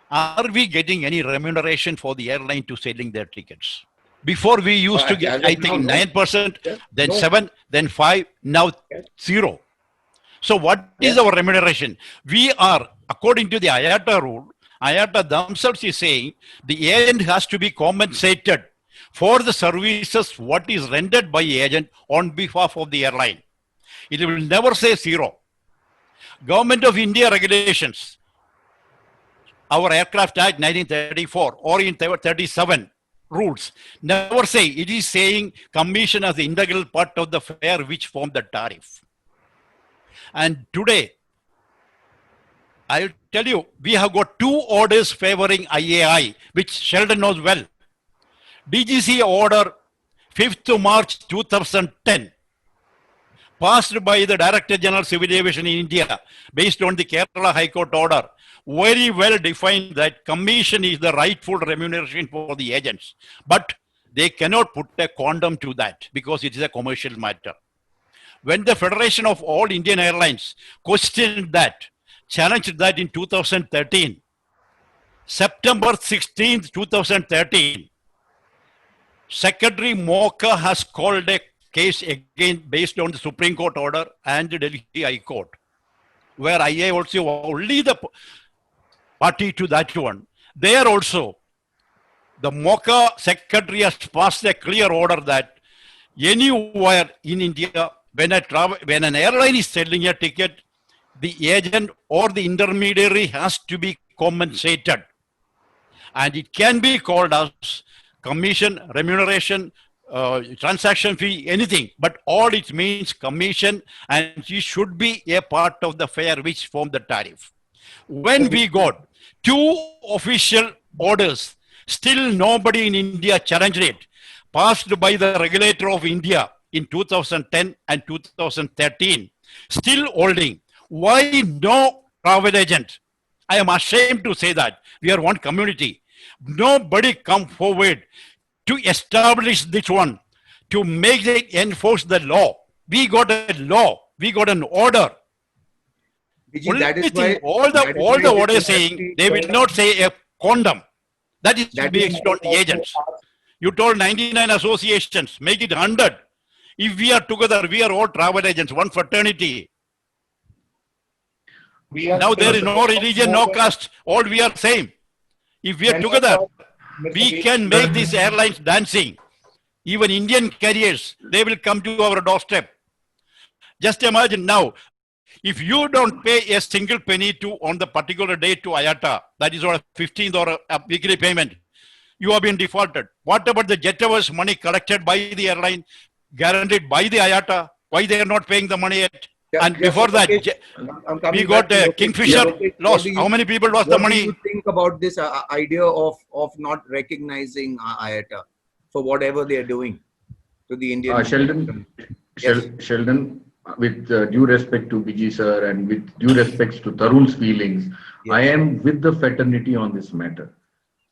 E: Are we getting any remuneration for the airline to selling their tickets? Before we used to get, I think 9%, then 7%, then 5%, now 0%. So what is our remuneration? We are, according to the IATA rule, IATA themselves is saying the agent has to be compensated for the services what is rendered by agent on behalf of the airline. It will never say 0%. Government of India regulations, our Aircraft Act 1934 or in 37 rules, never say, it is saying commission as the integral part of the fare which form the tariff. And today, I'll tell you, we have got 2 orders favoring IAI, which Sheldon knows well. DGC order 5th March 2010, passed by the Director General Civil Aviation in India, based on the Kerala High Court order, very well defined that commission is the rightful remuneration for the agents. But they cannot put a quantum to that because it is a commercial matter. When the Federation of All Indian Airlines questioned that, challenged that in 2013, September 16th, 2013, Secretary Mocha has called a case again based on the Supreme Court order and the Delhi High Court, where IA also only the party to that one. There also, the Mocha secretary has passed a clear order that anywhere in India, when an airline is selling a ticket, the agent or the intermediary has to be compensated. And it can be called as commission, remuneration, transaction fee, anything, but all it means commission, and it should be a part of the fare which form the tariff. When we got 2 official orders, still nobody in India challenged it, passed by the regulator of India in 2010 and 2013, still holding. Why no travel agent? I am ashamed to say that. We are one community. Nobody come forward to establish this one, to make it enforce the law. We got a law. We got an order.
A: That is why
E: all the orders saying, they will not say a condom. That is to be extended on the agents. You told 99 associations, make it 100. If we are together, we are all travel agents, one fraternity. Now there is no religion, no caste, all we are same. If we are together, we can make these airlines dancing. Even Indian carriers, they will come to our doorstep. Just imagine now, if you don't pay a single penny on the particular day to IATA, that is on a 15th or a weekly payment, you have been defaulted. What about the jet hours money collected by the airline, guaranteed by the IATA? Why they are not paying the money yet? And before that, we got Kingfisher lost. How many people lost the money?
A: What do you think about this idea of not recognizing IATA for whatever they are doing to the Indian?
B: Sheldon, with due respect to Biji sir and with due respect to Tarun's feelings, I am with the fraternity on this matter.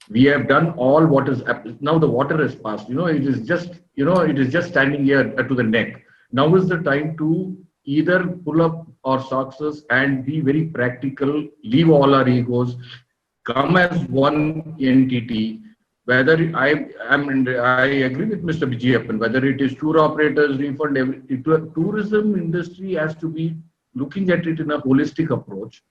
B: We have done all what is now. The water has passed. It is just standing here to the neck. Now is the time to either pull up our socks and be very practical, leave all our egos, come as one entity. Whether I agree with Mr. Vijayappan, whether it is tour operators, refund, tourism industry has to be looking at it in a holistic approach,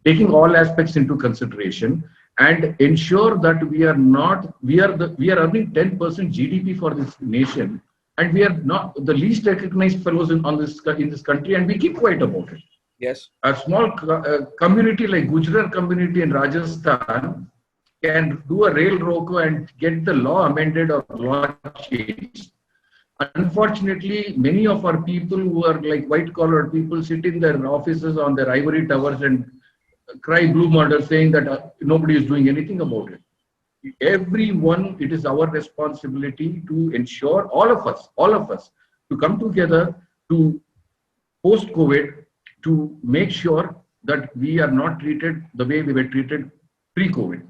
B: taking all aspects into consideration, and ensure that we are earning 10% GDP for this nation, and we are not the least recognized fellows in this country, and we keep quiet about it.
A: Yes.
B: A small community like Gujarat community in Rajasthan can do a rail roko and get the law amended or law changed. Unfortunately, many of our people who are like white-collar people sit in their offices on their ivory towers and cry blue murder, saying that nobody is doing anything about it. Everyone, it is our responsibility to ensure all of us to come together to post-COVID to make sure that we are not treated the way we were treated pre-COVID.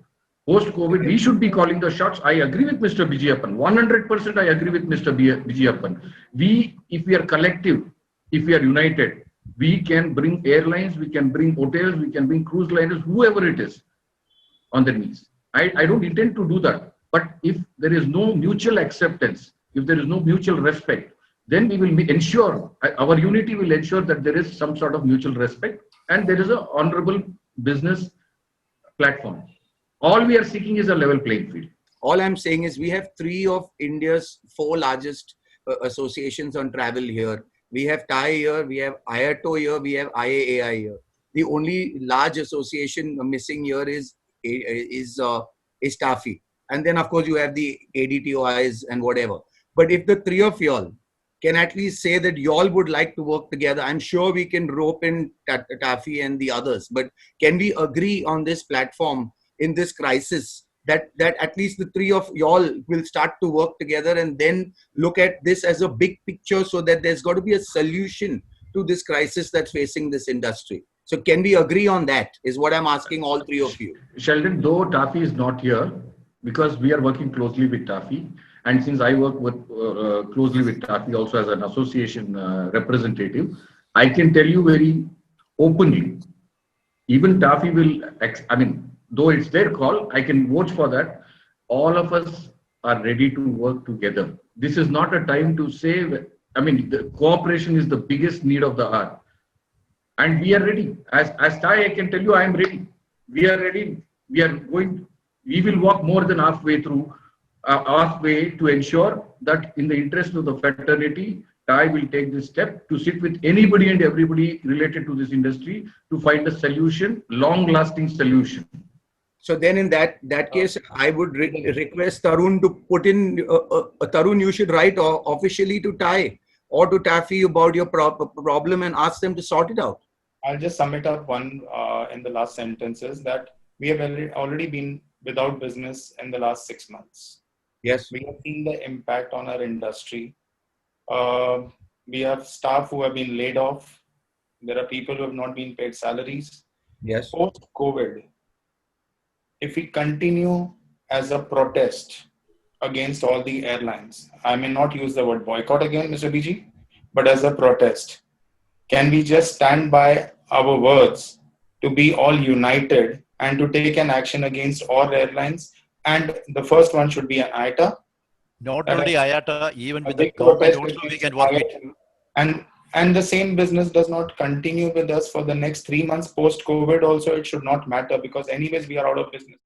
B: Post-COVID, we should be calling the shots. I agree with Mr. Vijayappan. 100% I agree with Mr. Vijayappan. If we are collective, if we are united, we can bring airlines, we can bring hotels, we can bring cruise liners, whoever it is, on their knees. I don't intend to do that. But if there is no mutual acceptance, if there is no mutual respect, then we will ensure, our unity will ensure that there is some sort of mutual respect and there is an honorable business platform. All we are seeking is a level playing field.
A: All I'm saying is we have 3 of India's 4 largest associations on travel here. We have TAI here, we have IATO here, we have IAAI here. The only large association missing here is TAFI. And then, of course, you have the ADTOIs and whatever. But if the 3 of y'all can at least say that y'all would like to work together, I'm sure we can rope in TAFI and the others. But can we agree on this platform in this crisis that at least the 3 of y'all will start to work together and then look at this as a big picture, so that there's got to be a solution to this crisis that's facing this industry? So can we agree on that is what I'm asking all 3 of you.
B: Sheldon, though TAFI is not here, because we are working closely with TAFI, and since I work closely with TAFI also as an association representative, I can tell you very openly, even TAFI will, though it's their call, I can vote for that. All of us are ready to work together. This is not a time to say, the cooperation is the biggest need of the hour. And we are ready. As TAI, I can tell you, I am ready. We are ready. We will walk more than halfway to ensure that in the interest of the fraternity, TAI will take this step to sit with anybody and everybody related to this industry to find a solution, long-lasting solution.
A: So then in that case, I would request Tarun to put in, Tarun, you should write officially to TAI or to TAFI about your problem and ask them to sort it out.
C: I'll just sum it up one in the last sentences that we have already been without business in the last 6 months.
A: Yes.
C: We have seen the impact on our industry. We have staff who have been laid off. There are people who have not been paid salaries.
A: Yes.
C: Post-COVID, if we continue as a protest against all the airlines, I may not use the word boycott again, Mr. BG, but as a protest, can we just stand by our words to be all united and to take an action against all airlines? And the first one should be an IATA.
E: Not only IATA, even with the government also we can work with.
C: And the same business does not continue with us for the next 3 months post-COVID also, it should not matter because anyways we are out of business.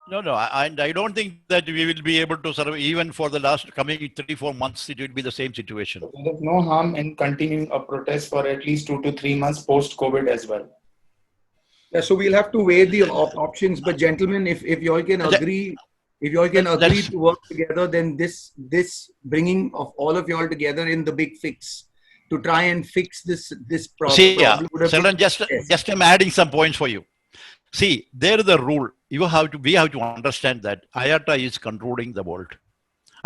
E: No, I don't think that we will be able to survive even for the last coming 3-4 months. It will be the same situation.
C: There's no harm in continuing a protest for at least 2 to 3 months post-COVID as well.
A: Yeah, so we'll have to weigh the options. But gentlemen, if you all can agree, to work together, then this bringing of all of you all together in the big fix to try and fix this problem.
E: See, Sheldon, just I'm adding some points for you. See, there is the rule. We have to understand that IATA is controlling the world.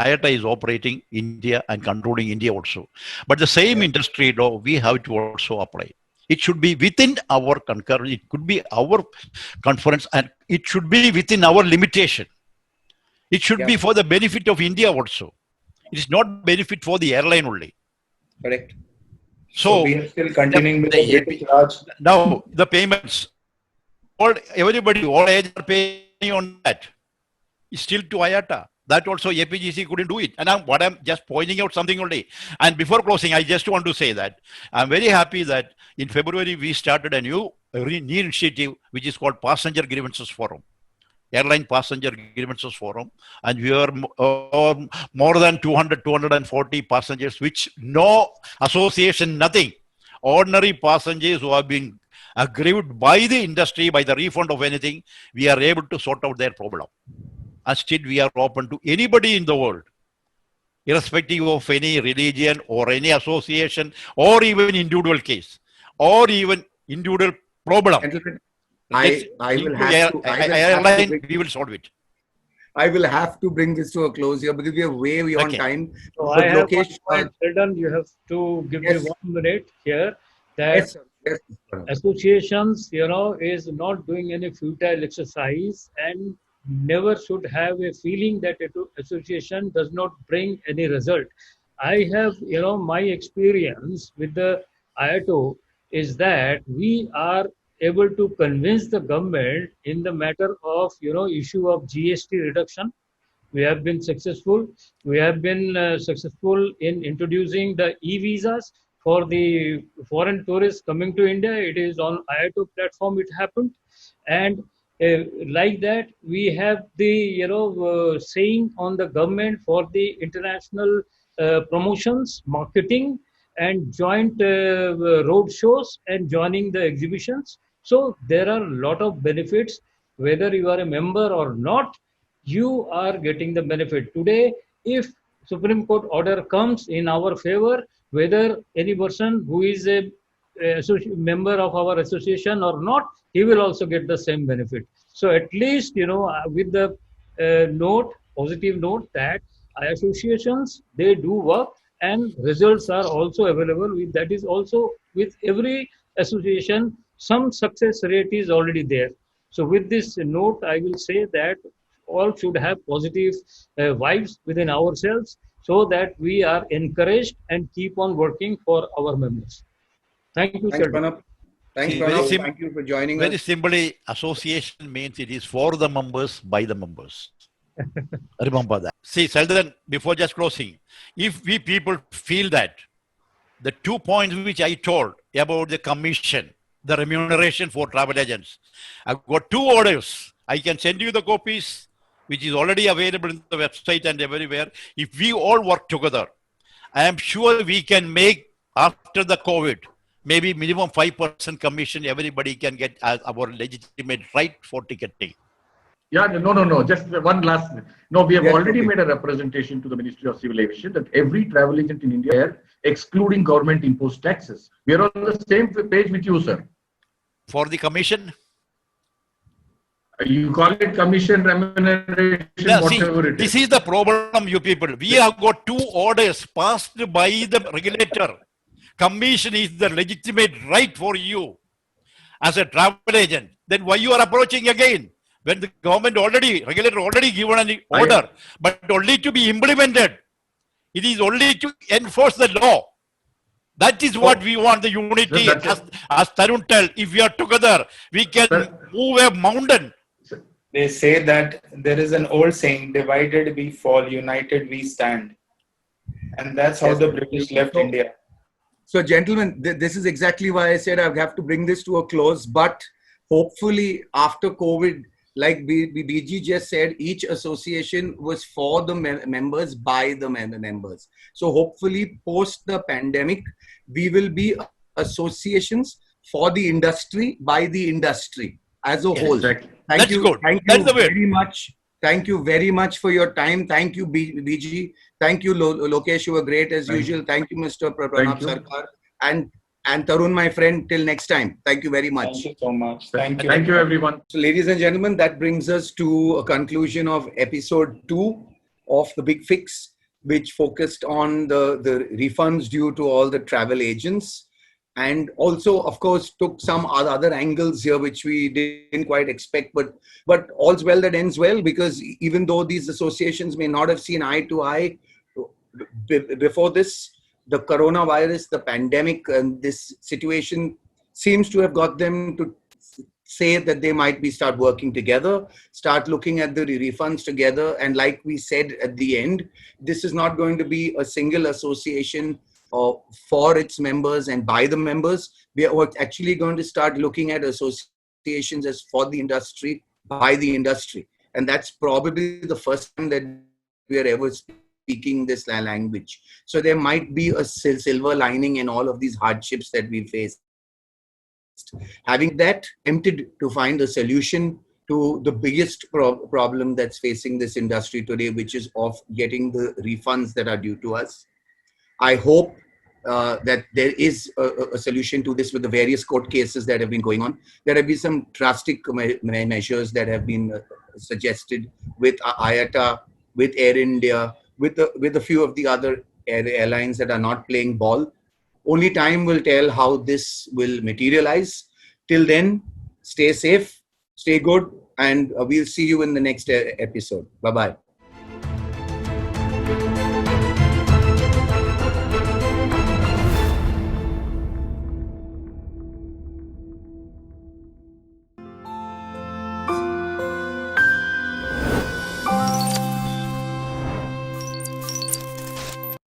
E: IATA is operating India and controlling India also. But the same industry law, we have to also apply. It should be within our concurrence. It could be our conference, and it should be within our limitation. It should be for the benefit of India also. It is not benefit for the airline only.
A: Correct.
C: So we are still continuing with the British Raj.
E: Now the payments, everybody, all agents are paying on that. It's still to IATA. That also APGC couldn't do it. And I'm just pointing out something only. And before closing, I just want to say that I'm very happy that in February we started a new initiative which is called Passenger Grievances Forum. Airline Passenger Grievances Forum, and we are more than 240 passengers, which no association, nothing. Ordinary passengers who have been aggrieved by the industry, by the refund of anything, we are able to sort out their problem. And still we are open to anybody in the world, irrespective of any religion or any association or even individual case or even individual problem.
A: I will have to
E: we will solve it.
A: I will have to bring this to a close here because we are way beyond time.
D: So
A: But
D: I have
A: Lokesh,
D: one point, Sheldon, you have to give
A: yes.
D: me 1 minute here. That
A: Yes, sir. Yes, sir.
D: associations, is not doing any futile exercise and never should have a feeling that association does not bring any result. I have, my experience with the IATO is that we are able to convince the government in the matter of, issue of GST reduction. We have been successful. We have been successful in introducing the e-visas for the foreign tourists coming to India. It is on IATO platform it happened. And like that, we have the, saying on the government for the international promotions, marketing, and joint road shows and joining the exhibitions. So there are a lot of benefits. Whether you are a member or not, you are getting the benefit. Today, if Supreme Court order comes in our favor, whether any person who is a member of our association or not, he will also get the same benefit. So at least, with the positive note that associations, they do work and results are also available. That is also with every association, some success rate is already there. So with this note, I will say that all should have positive vibes within ourselves so that we are encouraged and keep on working for our members. Thank you,
A: Thanks,
D: sir.
A: Pranab. Thanks,
E: See,
A: Pranab. Thank you for joining
E: Very
A: us.
E: simply, association means it is for the members, by the members. Remember that. See, Sheldon, before just closing, if we people feel that the 2 points which I told about the commission, the remuneration for travel agents, I've got 2 orders. I can send you the copies, which is already available in the website and everywhere. If we all work together, I am sure we can make, after the COVID, maybe minimum 5% commission, everybody can get our legitimate right for ticketing.
B: Yeah, no. Just one last. No, we have
A: Yes,
B: already
A: okay.
B: made a representation to the Ministry of Civil Aviation that every travel agent in India, excluding government imposed taxes, we are on the same page with you, sir.
E: For the commission?
B: You call it commission, remuneration,
E: Yeah, see,
B: whatever it
E: this
B: is.
E: is the problem, you people. We have got 2 orders passed by the regulator. Commission is the legitimate right for you as a travel agent. Then why you are approaching again? When the government regulator already given an order, but only to be implemented. It is only to enforce the law. That is what we want, the unity. As Tarun tell, if we are together, we can move a mountain.
C: They say that there is an old saying, divided we fall, united we stand. And that's how the British left India.
A: So, gentlemen, this is exactly why I said I have to bring this to a close. But hopefully, after COVID, like BG just said, each association was for the members, by the members. So hopefully, post the pandemic, we will be associations for the industry, by the industry as a whole.
B: Exactly.
A: Thank
E: That's
A: you.
E: good.
A: Thank
E: That's
A: you
E: the way.
A: very much. Thank you very much for your time. Thank you, BG. Thank you, Lokesh. You were great as usual. Thank you, Mr. Pranab Sarkar. And Tarun, my friend, till next time. Thank you very much.
C: Thank you so much. Thank you.
B: Thank you, everyone.
A: So, ladies and gentlemen, that brings us to a conclusion of episode 2 of The Big Fix. which focused on the refunds due to all the travel agents. And also, of course, took some other angles here, which we didn't quite expect. But all's well that ends well, because even though these associations may not have seen eye to eye before this, the coronavirus, the pandemic, and this situation seems to have got them to say that they might start working together, start looking at the refunds together. And like we said at the end, this is not going to be a single association for its members and by the members. We are actually going to start looking at associations as for the industry, by the industry. And that's probably the first time that we are ever speaking this language. So there might be a silver lining in all of these hardships that we face. Having that, tempted to find a solution to the biggest problem that's facing this industry today, which is of getting the refunds that are due to us. I hope that there is a solution to this with the various court cases that have been going on. There have been some drastic measures that have been suggested with IATA, with Air India, with a few of the other airlines that are not playing ball. Only time will tell how this will materialize. Till then, stay safe, stay good, and we'll see you in the next episode. Bye-bye.